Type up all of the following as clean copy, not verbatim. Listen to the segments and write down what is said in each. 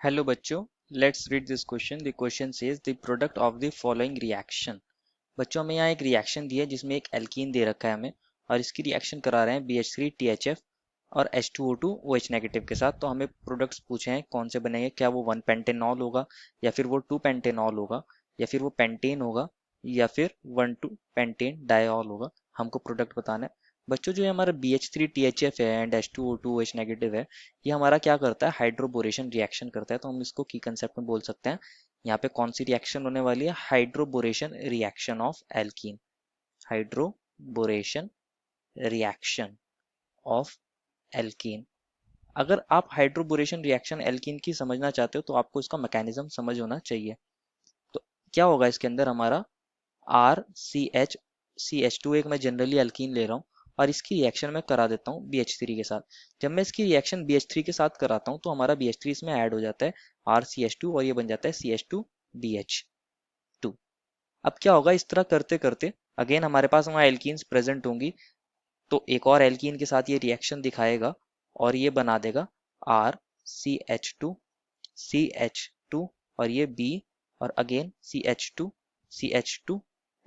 Hello बच्चों, let's read this question. The question says the product of the following reaction. बच्चों हमें यहाँ एक रिएक्शन दी है जिसमें एक एल्कीन दे रखा है हमें और इसकी रिएक्शन करा रहे हैं BH3 THF और H2O2 OH नेगेटिव के साथ। तो हमें प्रोडक्ट्स पूछे हैं कौन से बनेंगे, क्या वो 1 पेंटेनॉल होगा या फिर वो 2 पेंटेनॉल होगा या फिर वो पेंटेन होगा या फिर 1,2 पेंटेन डायऑल होगा। हमको प्रोडक्ट बताना है। बच्चों जो ये हमारा BH3 THF है एंड H2O2 OH नेगेटिव है, ये हमारा क्या करता है, हाइड्रोबोरेशन रिएक्शन करता है। तो हम इसको की कंसेप्ट में बोल सकते हैं। यहाँ पे कौन सी रिएक्शन होने वाली है, hydroboration reaction of alkene. Hydroboration reaction of alkene. अगर आप हाइड्रोबोरेशन रिएक्शन एल्कीन की समझना चाहते हो तो आपको इसका मैकेनिज्म समझ होना चाहिए। तो क्या होगा इसके अंदर, हमारा RCH एक मैं जनरली एल्कीन ले रहा हूँ और इसकी रिएक्शन मैं करा देता हूँ BH3 के साथ। जब मैं इसकी रिएक्शन BH3 के साथ कराता हूँ तो हमारा BH3 इसमें ऐड हो जाता है RCH2 और ये बन जाता है CH2BH2। अब क्या होगा, इस तरह करते करते अगेन हमारे पास वहाँ एल्कीन्स प्रेजेंट होंगी तो एक और एल्कीन के साथ ये रिएक्शन दिखाएगा और ये बना देगा RCH2CH2 और ये B और अगेन CH2CH2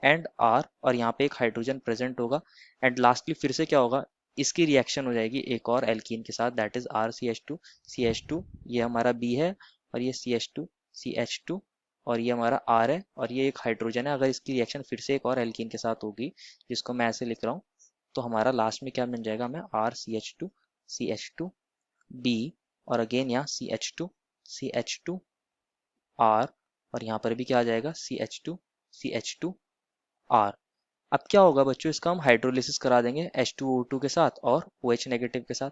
एंड R और यहाँ पे एक हाइड्रोजन प्रेजेंट होगा एंड लास्टली फिर से क्या होगा, इसकी रिएक्शन हो जाएगी एक और एल्कीन के साथ दैट इज RCH2CH2। ये हमारा B है और ये CH2CH2 और ये हमारा R है और ये एक हाइड्रोजन है। अगर इसकी रिएक्शन फिर से एक और एल्कीन के साथ होगी जिसको मैं ऐसे लिख रहा हूँ तो हमारा लास्ट में क्या बन जाएगा, हमें RCH2CH2B और अगेन यहाँ CH2CH2R और यहाँ पर भी क्या आ जाएगा CH2CH2R। अब क्या होगा बच्चों, इसका हम हाइड्रोलिसिस करा देंगे H2O2 के साथ और OH नेगेटिव के साथ।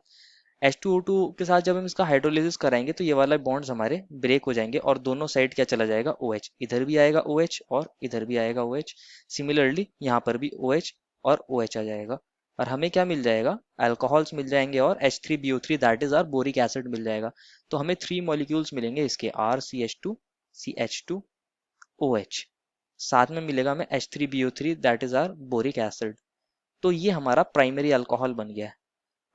H2O2 के साथ जब हम इसका हाइड्रोलिसिस कराएंगे तो ये वाला बॉन्ड्स हमारे ब्रेक हो जाएंगे और दोनों साइड क्या चला जाएगा, OH। इधर भी आएगा OH और इधर भी आएगा OH। सिमिलरली यहाँ पर भी OH और OH आ जाएगा और हमें क्या मिल जाएगा, अल्कोहल्स मिल जाएंगे और H3BO3 that is are boric acid मिल जाएगा। तो हमें 3 मॉलिक्यूल्स मिलेंगे इसके RCH2CH2OH, साथ में मिलेगा हमें H3BO3 that is are boric acid. तो ये हमारा प्राइमरी अल्कोहल बन गया है।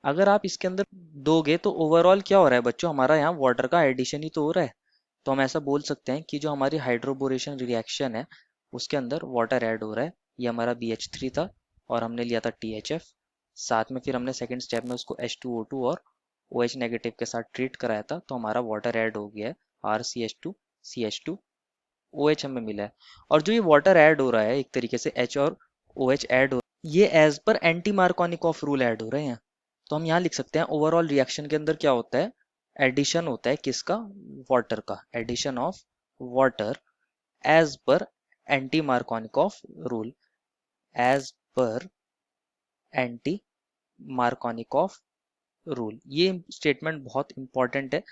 अगर आप इसके अंदर दोगे तो ओवरऑल क्या हो रहा है बच्चों, हमारा यहाँ वाटर का एडिशन ही तो हो रहा है। तो हम ऐसा बोल सकते हैं कि जो हमारी हाइड्रोबोरेशन रिएक्शन है उसके अंदर वाटर ऐड हो रहा है। ये हमारा BH3 था और हमने लिया था THF, साथ में फिर हमने सेकंड स्टेप में उसको H2O2 और OH नेगेटिव के साथ ट्रीट कराया था तो हमारा वाटर ऐड हो गया है RCH2CH2OH हमें मिला है। और जो ये वाटर ऐड हो रहा है एक तरीके से H और OH ऐड हो, ये as per anti Markovnikov rule add हो रहे हैं। तो हम यहाँ लिख सकते हैं ओवरऑल रिएक्शन के अंदर क्या होता है, एडिशन होता है किसका, वाटर का, addition of water as per anti Markovnikov rule, as per anti Markovnikov rule. ये स्टेटमेंट बहुत इंपॉर्टेंट है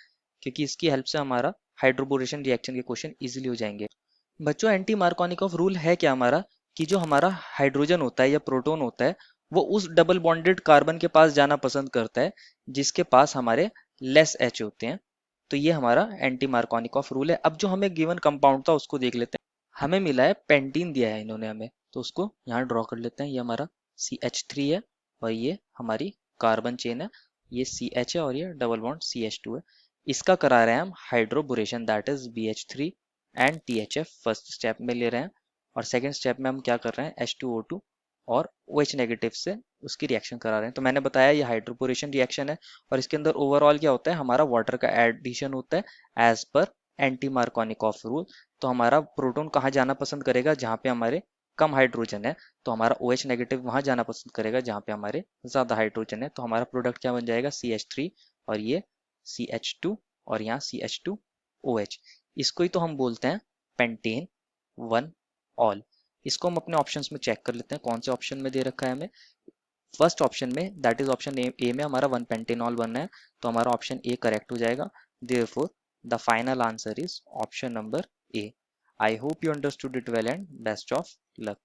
क्योंकि इसकी हेल्प से हमारा हाइड्रोबोरेशन रिएक्शन के क्वेश्चन इजीली हो जाएंगे। बच्चों एंटी मार्कोनिकॉफ रूल है क्या हमारा, कि जो हमारा हाइड्रोजन होता है या प्रोटॉन होता है वो उस डबल बॉन्डेड कार्बन के पास जाना पसंद करता है जिसके पास हमारे लेस एच होते हैं। तो ये हमारा एंटी मार्कोनिकॉफ रूल है। अब जो हमें गिवन कंपाउंड था उसको देख लेते हैं। हमें मिला है पेंटीन दिया है इन्होंने हमें, तो उसको यहाँ ड्रॉ कर लेते हैं। ये हमारा CH3 है और ये हमारी कार्बन चेन है, ये CH है और ये डबल बॉन्ड CH2 है। इसका करा रहे हैं हम hydroboration that is BH3 and THF first step में ले रहे हैं और सेकंड स्टेप में हम क्या कर रहे हैं, H2O2 और OH नेगेटिव से उसकी रिएक्शन करा रहे हैं। तो मैंने बताया ये हाइड्रोपोरेशन रिएक्शन है और इसके अंदर ओवरऑल क्या होता है, हमारा वाटर का एडिशन होता है as per anti Markovnikov rule. तो हमारा प्रोटॉन कहाँ जाना पसंद करेगा, जहाँ पे हमारे कम हाइड्रोजन है, तो हमारा OH नेगेटिव वहां जाना पसंद करेगा जहाँ पे हमारे ज्यादा हाइड्रोजन है। तो हमारा प्रोडक्ट क्या बन जाएगा, CH3 और ये CH2 और यहाँ CH2OH। इसको ही तो हम बोलते हैं पेंटेन 1 ऑल। इसको हम अपने ऑप्शंस में चेक कर लेते हैं कौन से ऑप्शन में दे रखा है हमें। फर्स्ट ऑप्शन में दैट इज ऑप्शन ए में हमारा 1 पेंटेनॉल बनना है तो हमारा ऑप्शन ए करेक्ट हो जाएगा। Therefore the final answer is option number A. I hope you understood it well and best of luck.